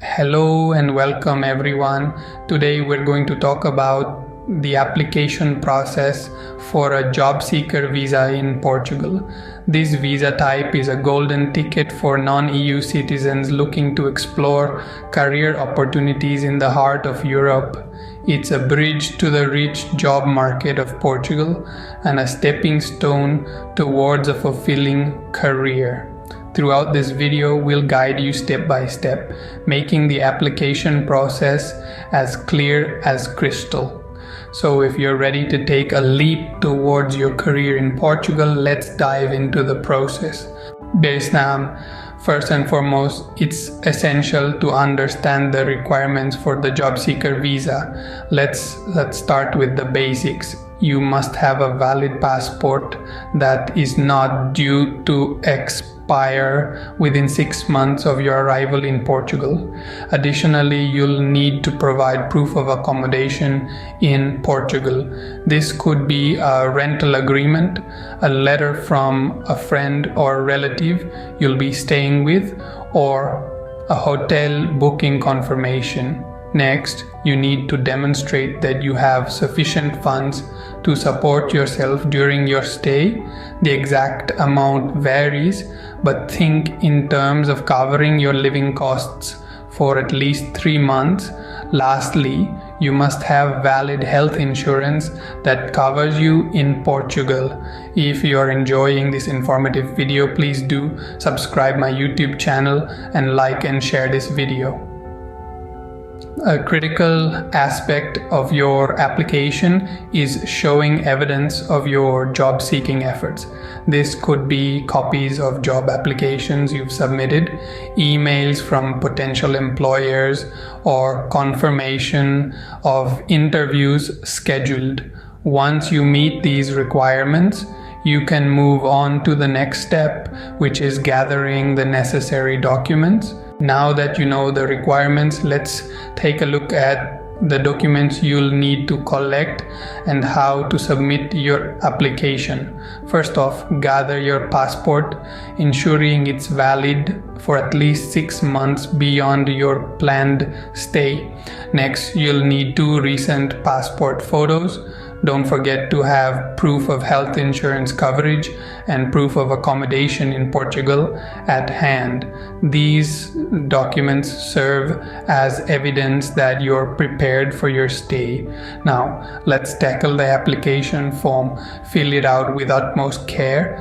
Hello and welcome everyone. Today we're going to talk about the application process for a job seeker visa in Portugal. This visa type is a golden ticket for non-EU citizens looking to explore career opportunities in the heart of Europe. It's a bridge to the rich job market of Portugal and a stepping stone towards a fulfilling career. Throughout this video, we'll guide you step by step, making the application process as clear as crystal. So if you're ready to take a leap towards your career in Portugal, let's dive into the process. First and foremost, it's essential to understand the requirements for the job seeker visa. Let's start with the basics. You must have a valid passport that is not due to expire within 6 months of your arrival in Portugal. Additionally, you'll need to provide proof of accommodation in Portugal. This could be a rental agreement, a letter from a friend or relative you'll be staying with, or a hotel booking confirmation. Next, you need to demonstrate that you have sufficient funds to support yourself during your stay. The exact amount varies, but think in terms of covering your living costs for at least 3 months. Lastly, you must have valid health insurance that covers you in Portugal. If you are enjoying this informative video, please do subscribe my YouTube channel and like and share this video. A critical aspect of your application is showing evidence of your job seeking efforts. This could be copies of job applications you've submitted, emails from potential employers, or confirmation of interviews scheduled. Once you meet these requirements, you can move on to the next step, which is gathering the necessary documents. Now that you know the requirements, let's take a look at the documents you'll need to collect and how to submit your application. First off, gather your passport, ensuring it's valid for at least 6 months beyond your planned stay. Next, you'll need 2 recent passport photos. Don't forget to have proof of health insurance coverage and proof of accommodation in Portugal at hand. These documents serve as evidence that you're prepared for your stay. Now, let's tackle the application form. Fill it out with utmost care,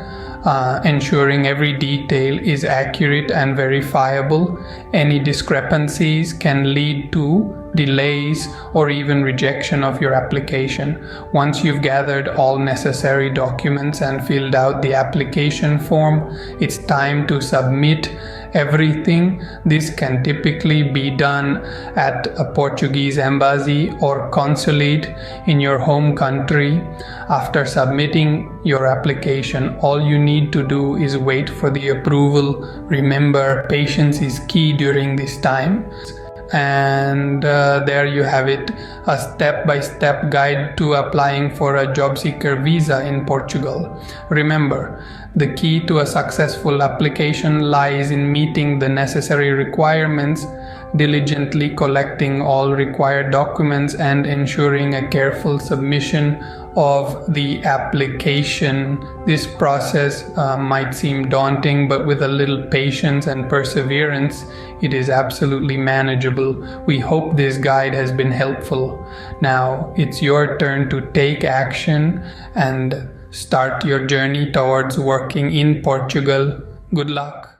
ensuring every detail is accurate and verifiable. Any discrepancies can lead to delays or even rejection of your application. Once you've gathered all necessary documents and filled out the application form, it's time to submit everything. This can typically be done at a Portuguese embassy or consulate in your home country. After submitting your application, all you need to do is wait for the approval. Remember, patience is key during this time. And there you have it, a step-by-step guide to applying for a job seeker visa in Portugal. Remember, the key to a successful application lies in meeting the necessary requirements, diligently collecting all required documents, and ensuring a careful submission of the application. This process might seem daunting, but with a little patience and perseverance, it is absolutely manageable. We hope this guide has been helpful. Now, it's your turn to take action and start your journey towards working in Portugal. Good luck.